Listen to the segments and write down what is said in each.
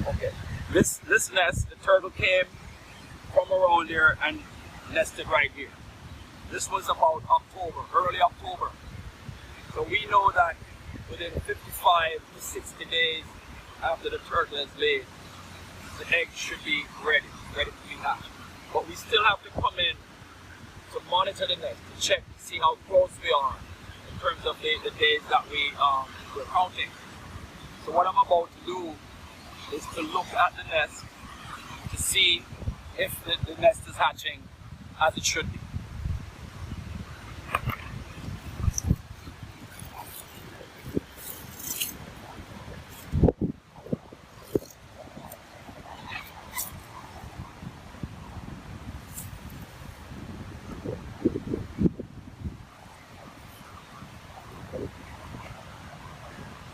Okay. This nest, the turtle came from around there and nested right here. This was about October, early October. So we know that within 55 to 60 days after the turtle has laid, the eggs should be ready to be hatched. But we still have to come in to monitor the nest, to check, to see how close we are in terms of the days that we're counting. So what I'm about to do is to look at the nest to see if the nest is hatching as it should be.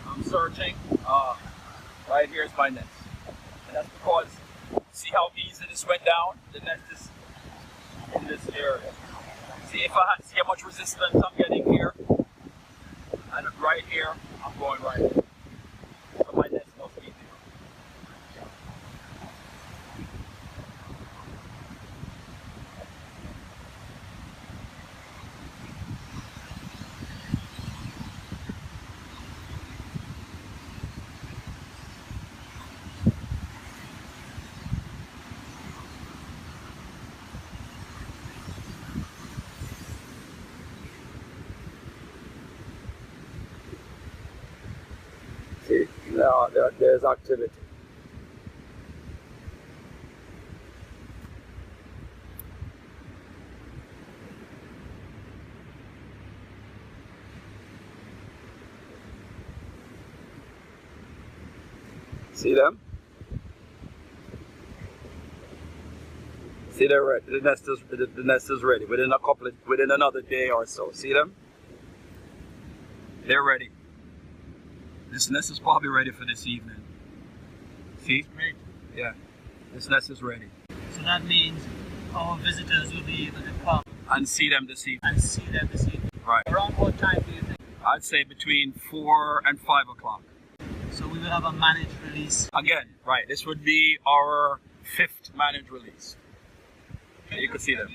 I'm searching. Right here is my nest. And that's because, see how easy this went down? The nest is in this area. See how much resistance I'm getting here? And right here, I'm going right here. So my nest must be there. See, now there's activity. See them? See, they're ready. The nest is ready within another day or so. See them? They're ready. This nest is probably ready for this evening. See? Great. Yeah. This nest is ready. So that means our visitors will be able to come and see them this evening. Right. Around what time do you think? I'd say between 4 and 5 o'clock. So we will have a managed release. Again, right. This would be our 5th managed release. You can see them.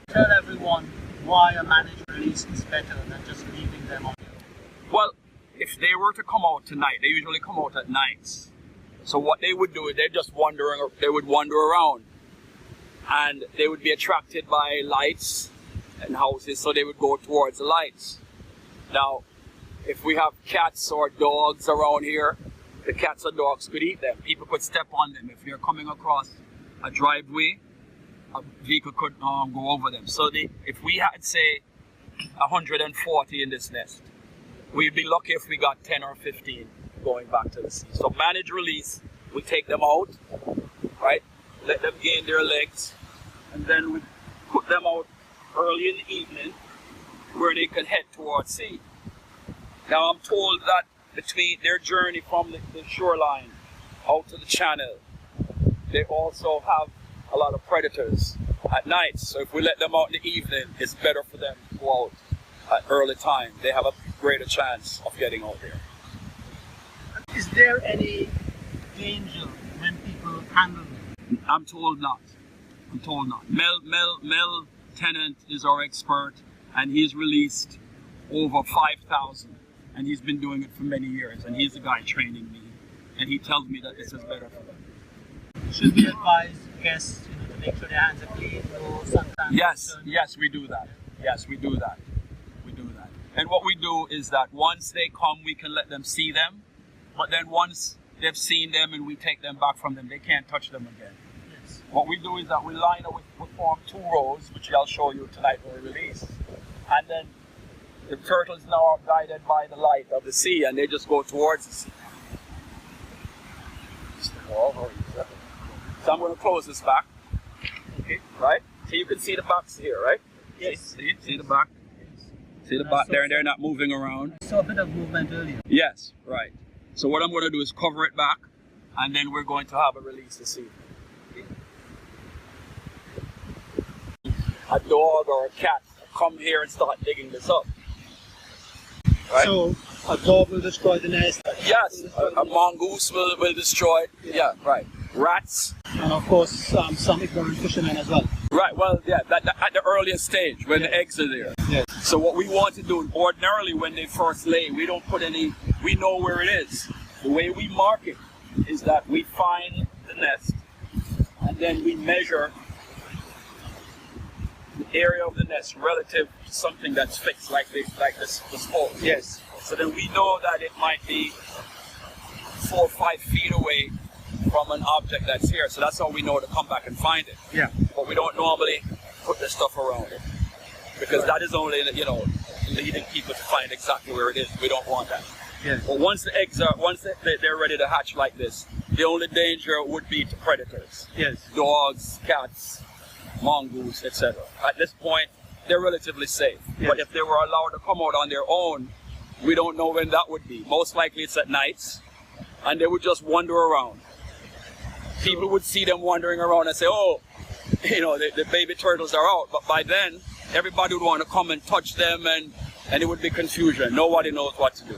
Tell everyone why a managed release is better than just leaving them on. Well, if they were to come out tonight, they usually come out at nights. So what they would do is they would wander around, and they would be attracted by lights and houses, so they would go towards the lights. Now, if we have cats or dogs around here, the cats or dogs could eat them. People could step on them. If they're coming across a driveway, a vehicle could go over them. So if we had, say, 140 in this nest, we'd be lucky if we got 10 or 15 going back to the sea. So managed release, we take them out, right? Let them gain their legs, and then we put them out early in the evening where they can head towards sea. Now I'm told that between their journey from the shoreline out to the channel, they also have a lot of predators at night. So if we let them out in the evening, it's better for them to go out at early time. They have a greater chance of getting out there. Is there any danger when people handle them? I'm told not. I'm told not. Mel Tennant is our expert, and he's released over 5,000, and he's been doing it for many years, and he's the guy training me, and he tells me that this is better for them. Should we advise guests to make sure their hands are clean or sometimes? Yes, we do that. Yes, we do that. And what we do is that once they come, we can let them see them, but then once they've seen them and we take them back from them, they can't touch them again. Yes. What we do is that we line up, we form 2 rows, which I'll show you tonight when we release. And then the turtles now are guided by the light of the sea, and they just go towards the sea. So I'm going to close this back. Okay, right? So you can see the backs here, right? Yes. See the back? See the back there, they're not moving around. I saw a bit of movement earlier. Yes, right. So what I'm going to do is cover it back, and then we're going to have a release this evening. A dog or a cat come here and start digging this up. Right? So a dog will destroy the nest. Yes, a mongoose will destroy. Yeah, right. Rats. And of course, some ignorant fishermen as well. Right, well, yeah, that at the earliest stage when the eggs are there. Yes. So what we want to do, ordinarily when they first lay, we don't put any, we know where it is. The way we mark it is that we find the nest and then we measure the area of the nest relative to something that's fixed like this hole. Yes. So then we know that it might be 4 or 5 feet away from an object that's here. So that's how we know to come back and find it. Yeah. But we don't normally put the stuff around it because that is only, leading people to find exactly where it is. We don't want that. Yes. But once the eggs are, they're ready to hatch like this, the only danger would be to predators. Yes. Dogs, cats, mongoose, etc. At this point, they're relatively safe. Yes. But if they were allowed to come out on their own, we don't know when that would be. Most likely it's at nights, and they would just wander around. People would see them wandering around and say, oh, the baby turtles are out. But by then, everybody would want to come and touch them, and it would be confusion. Nobody knows what to do.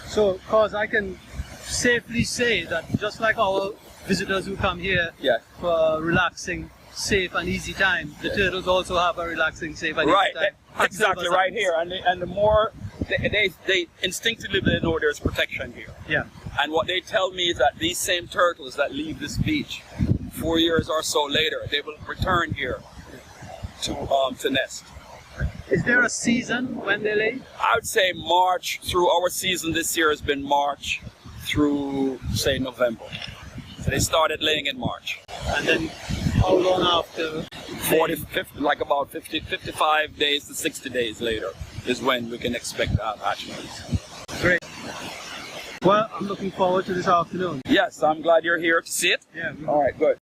So, cause I can safely say that just like our visitors who come here for a relaxing, safe and easy time, the turtles also have a relaxing, safe and easy time. Right, exactly right here. And the more, they instinctively they know there's protection here. Yeah. And what they tell me is that these same turtles that leave this beach 4 years or so later, they will return here to nest. Is there a season when they lay? I would say March through, our season this year has been March through, say, November. So they started laying in March. And then how long after? 55 days to 60 days later is when we can expect to have hatchlings. Great. Well, I'm looking forward to this afternoon. Yes, I'm glad you're here to see it. Yeah. All right, good.